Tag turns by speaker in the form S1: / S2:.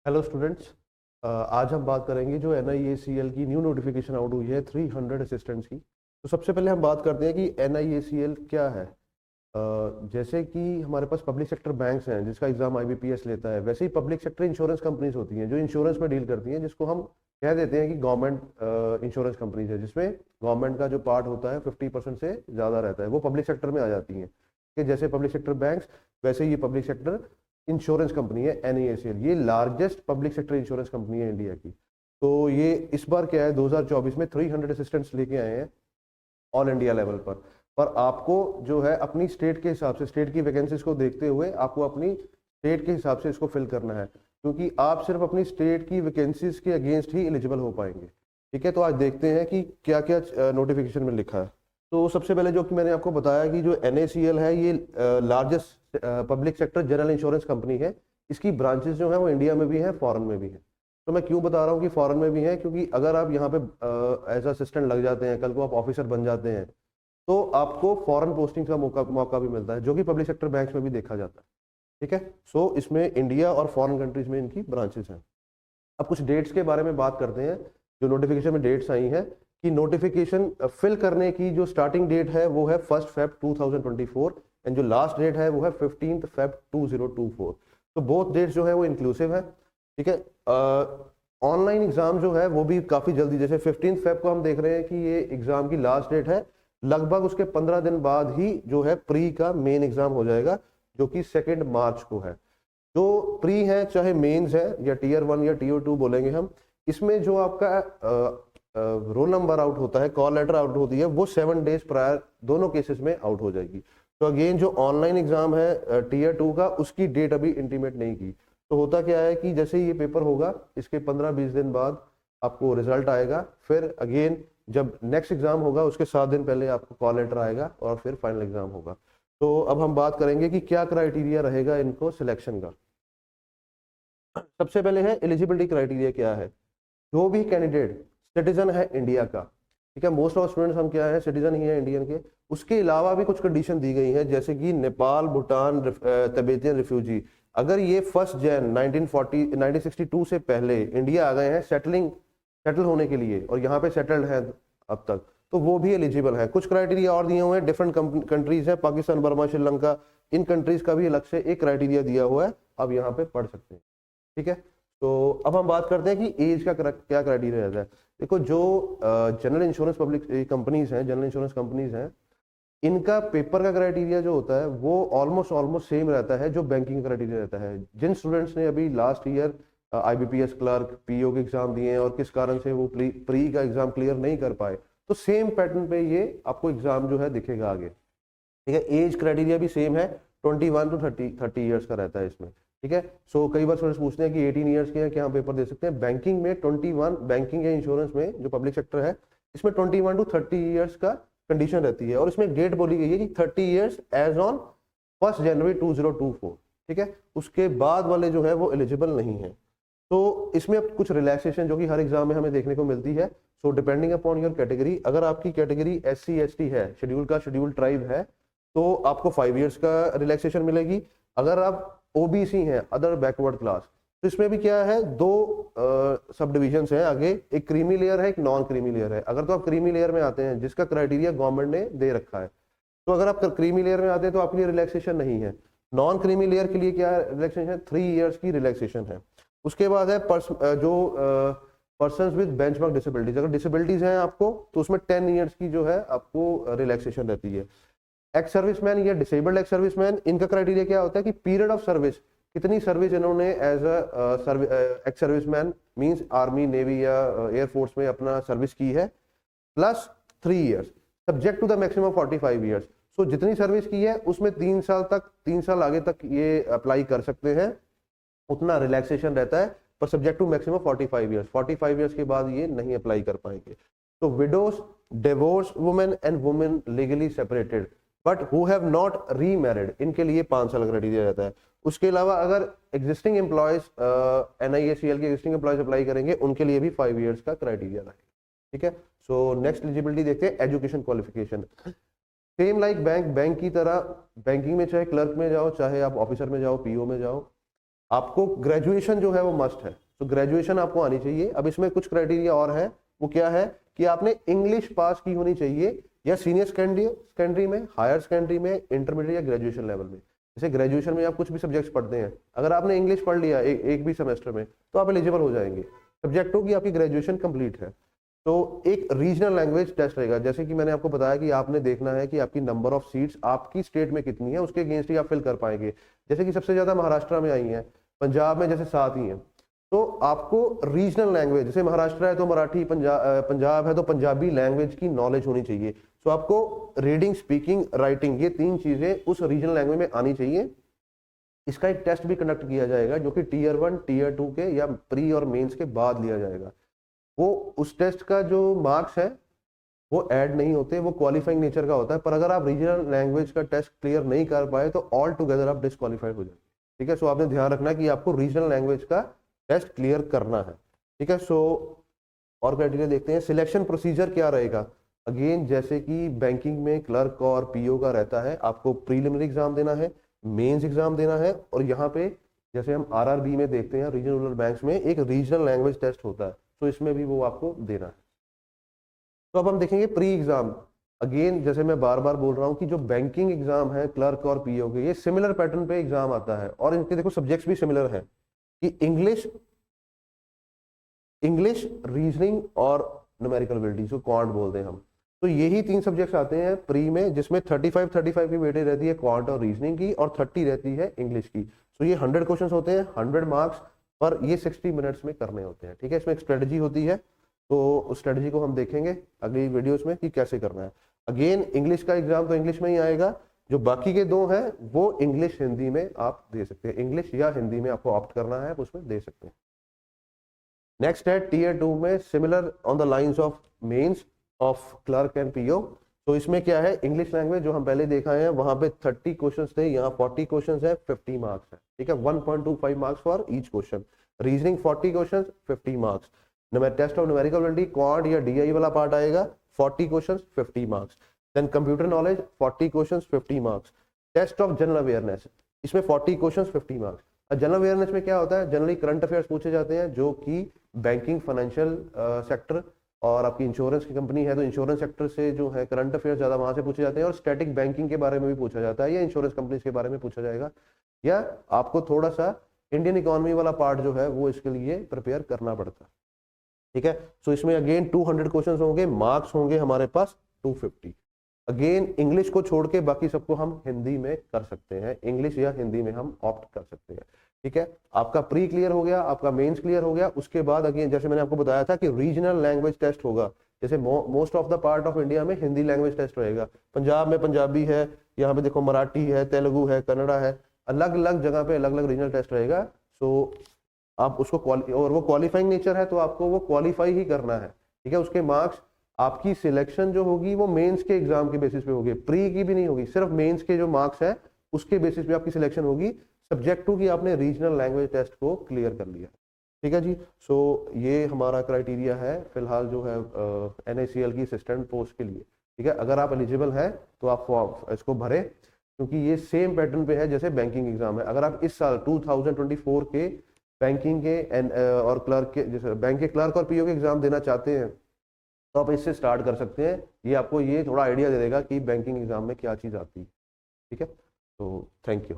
S1: Hello students. आज हम बात करेंगे जो NIACL की न्यू नोटिफिकेशन आउट हुई है 300 असिस्टेंट्स की। तो सबसे पहले हम बात करते हैं कि NIACL क्या है। जैसे कि हमारे पास पब्लिक सेक्टर बैंक्स हैं जिसका एग्जाम IBPS लेता है, वैसे ही पब्लिक सेक्टर इंश्योरेंस कंपनीज होती हैं जो इंश्योरेंस में डील करती हैं, जिसको हम कह देते हैं कि गवर्नमेंट इंश्योरेंस कंपनीज है, जिसमें गवर्नमेंट का जो पार्ट होता है 50% से ज़्यादा रहता है, वो पब्लिक सेक्टर में आ जाती हैं। कि जैसे पब्लिक सेक्टर बैंक्स, वैसे ही ये पब्लिक सेक्टर इंश्योरेंस कंपनी है NACL। ये largest public sector insurance company है इंडिया की। तो ये इस बार क्या है, 2024 में 300 असिस्टेंट्स लेके आए हैं ऑल इंडिया लेवल पर आपको जो है अपनी स्टेट के हिसाब से, स्टेट की वैकेंसीज को देखते हुए आपको अपनी स्टेट के हिसाब से इसको फिल करना है, क्योंकि आप सिर्फ अपनी स्टेट की वैकेंसीज के अगेंस्ट ही एलिजिबल हो पाएंगे। ठीक है, तो आज देखते हैं कि क्या क्या नोटिफिकेशन में लिखा है। तो सबसे पहले जो कि मैंने आपको बताया कि जो NACL है ये largest public sector general insurance company है। इसकी ब्रांचेस जो है वो इंडिया में भी हैं, फॉरेन में भी हैं। तो मैं क्यों बता रहा हूँ कि फॉरेन में भी हैं, क्योंकि अगर आप यहाँ पे एज असिस्टेंट लग जाते हैं, कल को आप ऑफिसर बन जाते हैं, तो आपको फॉरेन पोस्टिंग का मौका भी मिलता है, जो कि पब्लिक सेक्टर बैंक्स में भी देखा जाता है। ठीक है, सो इसमें इंडिया और फॉरेन कंट्रीज में इनकी ब्रांचेस हैं। अब कुछ डेट्स के बारे में बात करते हैं। जो नोटिफिकेशन में डेट्स आई हैं कि नोटिफिकेशन फिल करने की जो स्टार्टिंग डेट है वो है 1 Feb 2024 एंड जो लास्ट डेट है वो है 15 Feb 2024। तो बोथ डेट्स जो है वो इंक्लूसिव है। ठीक है, ऑनलाइन एग्जाम जो है वो भी काफ़ी जल्दी, जैसे 15 Feb को हम देख रहे हैं कि ये एग्जाम की लास्ट डेट है, लगभग उसके 15 दिन बाद ही जो है प्री का मेन एग्जाम हो जाएगा, जो कि 2 मार्च को है। जो प्री है, चाहे मेंस है या Tier 1 या Tier 2 बोलेंगे हम, इसमें जो आपका रोल नंबर आउट होता है, कॉल लेटर आउट होती है, वो 7 डेज प्रायर दोनों केसेस में आउट हो जाएगी। तो अगेन जो ऑनलाइन एग्जाम है Tier 2 का, उसकी डेट अभी इंटीमेट नहीं की। तो होता क्या है कि जैसे ही ये पेपर होगा, इसके 15-20 दिन बाद आपको रिजल्ट आएगा, फिर अगेन जब नेक्स्ट एग्जाम होगा उसके 7 दिन पहले आपको कॉल लेटर आएगा और फिर फाइनल एग्जाम होगा। तो अब हम बात करेंगे कि क्या क्राइटेरिया रहेगा इनको सिलेक्शन का। सबसे पहले है एलिजिबिलिटी क्राइटेरिया क्या है। जो भी कैंडिडेट सिटीजन है इंडिया का, ठीक है, मोस्ट ऑफ स्टूडेंट्स हम क्या है, सिटीजन ही है इंडियन के, उसके अलावा भी कुछ कंडीशन दी गई है, जैसे कि नेपाल, भूटान, तिब्बतियन रिफ्यूजी, अगर ये 1 जनवरी 1962 से पहले इंडिया आ गए हैं सेटल होने के लिए और यहाँ पे सेटल्ड है अब तक, तो वो भी एलिजिबल है। कुछ क्राइटेरिया और दिए हुए हैं, डिफरेंट कंट्रीज है, पाकिस्तान, बर्मा, श्रीलंका, इन कंट्रीज का भी अलग से एक क्राइटेरिया दिया हुआ है, आप यहाँ पे पढ़ सकते हैं। ठीक है, तो अब हम बात करते हैं कि एज का क्या क्राइटेरिया रहता है। देखो, जो जनरल इंश्योरेंस पब्लिक कंपनीज हैं, जनरल इंश्योरेंस कंपनीज हैं, इनका पेपर का क्राइटेरिया जो होता है वो ऑलमोस्ट सेम रहता है जो बैंकिंग क्राइटेरिया रहता है। जिन स्टूडेंट्स ने अभी last year IBPS clerk, PO के एग्जाम दिए हैं और किस कारण से वो प्री का एग्जाम क्लियर नहीं कर पाए, तो सेम पैटर्न पे ये आपको एग्जाम जो है दिखेगा आगे। ठीक है, एज क्राइटेरिया भी सेम है, 21 to 30 ईयर्स का रहता है इसमें। ठीक है, सो कई बार स्टूडेंट्स पूछते हैं कि 18 ईयर्स के हैं क्या हम पेपर दे सकते हैं। बैंकिंग में 21, बैंकिंग या इंश्योरेंस में जो पब्लिक सेक्टर है, इसमें 21 to 30 ईयर्स का कंडीशन रहती है, और इसमें एक डेट बोली गई है कि 30 ईयर्स एज ऑन 1 जनवरी 2024। ठीक है, उसके बाद वाले जो है वो एलिजिबल नहीं है। तो इसमें अब कुछ रिलैक्सेशन जो कि हर एग्जाम में हमें देखने को मिलती है। So depending upon your category, अगर आपकी कैटेगरी SC ST है, शेड्यूल ट्राइब है, तो आपको 5 ईयर्स का रिलैक्सेशन मिलेगी। अगर आप OBC हैं, अदर बैकवर्ड क्लास, तो इसमें भी क्या है, 2 सब डिविजन्स हैं आगे, एक क्रीमी लेयर है, एक नॉन क्रीमी लेयर है। अगर तो आप क्रीमी लेयर में आते हैं, जिसका क्राइटेरिया गवर्नमेंट ने दे रखा है, तो अगर आप क्रीमी लेयर में आते हैं तो आपके लिए रिलैक्सेशन नहीं है। नॉन क्रीमी लेयर के लिए क्या है, रिलैक्सेशन है, 3 ईयर्स की रिलैक्सेशन है। उसके बाद है पर्सन्स विद बेंचमार्क डिसेबिलिटीज, अगर डिसेबिलिटीज हैं आपको, तो उसमें 10 ईयर्स की जो है आपको रिलैक्सेशन रहती है। एक्स सर्विसमैन या डिसेबल्ड एक्स सर्विसमैन, इनका क्राइटेरिया क्या होता है कि पीरियड ऑफ सर्विस, कितनी सर्विस इन्होंने as ex serviceman means army, navy या एयरफोर्स में अपना सर्विस की है, plus 3 years, subject to the maximum 45 years. So जितनी सर्विस की है उसमें 3 साल आगे तक ये अप्लाई कर सकते हैं, उतना रिलैक्सेशन रहता है, पर subject to maximum 45 years. 45 years के बाद ये नहीं अप्लाई कर पाएंगे। तो widows, divorce women and women legally separated but who have not remarried, इनके लिए 5 साल का क्राइटेरिया रहता है। उसके अलावा अगर एग्जिस्टिंग एम्प्लॉयज NIACL के एग्जिस्टिंग एम्प्लॉयज अप्लाई करेंगे, उनके लिए भी 5 ईयर्स का क्राइटेरिया रहेगा। ठीक है, सो नेक्स्ट एलिजिबिलिटी देखते हैं, education qualification. Same like bank की तरह, बैंकिंग में चाहे क्लर्क में जाओ, चाहे आप ऑफिसर में जाओ, PO में जाओ, आपको ग्रेजुएशन जो है वो मस्ट है, तो ग्रेजुएशन आपको आनी चाहिए। अब इसमें कुछ क्राइटेरिया और है, वो क्या है कि आपने इंग्लिश पास की होनी चाहिए, या सीनियर सेकेंडरी में, हायर सेकेंडरी में, इंटरमीडिएट या ग्रेजुएशन लेवल में। जैसे ग्रेजुएशन में आप कुछ भी सब्जेक्ट्स पढ़ते हैं, अगर आपने इंग्लिश पढ़ लिया एक भी सेमेस्टर में, तो आप एलिजिबल हो जाएंगे, सब्जेक्ट हो कि आपकी ग्रेजुएशन कंप्लीट है। तो एक रीजनल लैंग्वेज टेस्ट रहेगा, जैसे कि मैंने आपको बताया कि आपने देखना है कि आपकी नंबर ऑफ सीट्स आपकी स्टेट में कितनी है, उसके अगेंस्ट ही आप फिल कर पाएंगे। जैसे कि सबसे ज्यादा महाराष्ट्र में आई हैं, पंजाब में जैसे 7 ही हैं, तो आपको रीजनल लैंग्वेज, जैसे महाराष्ट्र है तो मराठी, पंजाब है तो पंजाबी लैंग्वेज की नॉलेज होनी चाहिए। तो आपको रीडिंग, स्पीकिंग, राइटिंग, ये 3 चीजें उस रीजनल लैंग्वेज में आनी चाहिए। इसका एक टेस्ट भी कंडक्ट किया जाएगा जो कि टीयर 1, टीयर 2 के या प्री और मेंस के बाद लिया जाएगा। वो उस टेस्ट का जो मार्क्स है वो ऐड नहीं होते, वो क्वालिफाइंग नेचर का होता है। पर अगर आप रीजनल लैंग्वेज का टेस्ट क्लियर नहीं कर पाए तो ऑल टुगेदर आप डिस्क्वालीफाइड हो जाएंगे। ठीक है, सो आपने ध्यान रखना कि आपको रीजनल लैंग्वेज का टेस्ट क्लियर करना है। ठीक है, सो और क्राइटेरिया देखते हैं। सिलेक्शन प्रोसीजर क्या रहेगा? अगेन जैसे कि बैंकिंग में क्लर्क और पीओ का रहता है, आपको प्रीलिमिनरी एग्जाम देना है, मेंस एग्जाम देना है, और यहाँ पे जैसे हम आरआरबी में देखते हैं, रीजनल रूरल बैंक्स में एक रीजनल लैंग्वेज टेस्ट होता है, तो इसमें भी वो आपको देना है। तो अब हम देखेंगे प्री एग्जाम। अगेन जैसे मैं बार बार बोल रहा हूँ कि जो बैंकिंग एग्जाम है क्लर्क और पीओ के, ये सिमिलर पैटर्न पे एग्जाम आता है, और इनके देखो सब्जेक्ट्स भी सिमिलर हैं कि इंग्लिश, रीजनिंग और न्यूमेरिकल एबिलिटी, जो क्वांट बोलते हैं हम। तो यही 3 सब्जेक्ट्स आते हैं प्री में, जिसमें 35 की वेटेज रहती है क्वांट और रीजनिंग की, और 30 रहती है इंग्लिश की। तो ये 100 क्वेश्चन होते हैं, 100 मार्क्स, पर ये 60 मिनट्स में करने होते हैं। ठीक है, इसमें एक स्ट्रेटजी होती है, तो उस स्ट्रेटजी को हम देखेंगे अगली वीडियोस में कि कैसे करना है। अगेन इंग्लिश का एग्जाम तो इंग्लिश में ही आएगा, जो बाकी के 2 हैं वो इंग्लिश हिंदी में आप दे सकते हैं, इंग्लिश या हिंदी में आपको ऑप्ट करना है, आप उसमें दे सकते हैं। नेक्स्ट है टीयर 2 में, similar on the lines of mains of clerk and PO. तो इसमें क्या है, इंग्लिश लैंग्वेज जो हम पहले देखा है, वहां पे 30 क्वेश्चंस थे, यहाँ 40 क्वेश्चंस है, 50 मार्क्स है। ठीक है, 1.25 marks for each question. Reasoning 40 questions, 50 marks. Test of numerical ability quant या डीआई वाला पार्ट आएगा, 40 questions, 50 marks. Then computer knowledge 40 questions, 50 marks. Test of general awareness, इसमें 40 क्वेश्चंस, 50 मार्क्स। जनरल अवेयरनेस में क्या होता है, जनरली करंट अफेयर्स पूछे जाते हैं, जो कि बैंकिंग, फाइनेंशियल सेक्टर, और आपकी इंश्योरेंस की कंपनी है तो इंश्योरेंस सेक्टर से जो है करंट अफेयर्स ज्यादा वहां से पूछे जाते हैं, और स्टैटिक बैंकिंग के बारे में भी पूछा जाता है, या इंश्योरेंस कंपनीज के बारे में पूछा जाएगा, या आपको थोड़ा सा इंडियन इकोनॉमी वाला पार्ट जो है वो इसके लिए प्रिपेयर करना पड़ता है। ठीक है, सो इसमें अगेन 200 क्वेश्चंस होंगे, मार्क्स होंगे हमारे पास 250। अगेन इंग्लिश को छोड़ के बाकी सबको हम हिंदी में कर सकते हैं, इंग्लिश या हिंदी में हम ऑप्ट कर सकते हैं। ठीक है, आपका प्री क्लियर हो गया, आपका मेंस क्लियर हो गया, उसके बाद अगेन जैसे मैंने आपको बताया था कि रीजनल लैंग्वेज टेस्ट होगा। जैसे most of the part of India में हिंदी लैंग्वेज टेस्ट रहेगा, पंजाब में पंजाबी है, यहाँ पे देखो मराठी है, तेलुगु है, कन्नड़ा है, अलग अलग जगह पे अलग अलग रीजनल टेस्ट रहेगा। सो आप उसको और वो क्वालिफाइंग नेचर है, तो आपको वो क्वालिफाई ही करना है। ठीक है, उसके मार्क्स, आपकी सिलेक्शन जो होगी वो मेंस के एग्जाम के बेसिस पे होगी, प्री की भी नहीं होगी, सिर्फ मेंस के जो मार्क्स है उसके बेसिस पे आपकी सिलेक्शन होगी, सब्जेक्ट टू कि आपने रीजनल लैंग्वेज टेस्ट को क्लियर कर लिया। ठीक है जी, सो ये हमारा क्राइटेरिया है फिलहाल जो है NACL की असिस्टेंट पोस्ट के लिए। ठीक है, अगर आप एलिजिबल हैं तो आप इसको भरें, क्योंकि ये सेम पैटर्न पे है जैसे बैंकिंग एग्जाम है। अगर आप इस साल 2024 के बैंकिंग के और क्लर्क के, जैसे बैंक के क्लर्क और पीओ के एग्जाम देना चाहते हैं, तो आप इससे स्टार्ट कर सकते हैं। ये आपको ये थोड़ा आइडिया दे देगा कि बैंकिंग एग्जाम में क्या चीज़ आती है। ठीक है, तो थैंक यू।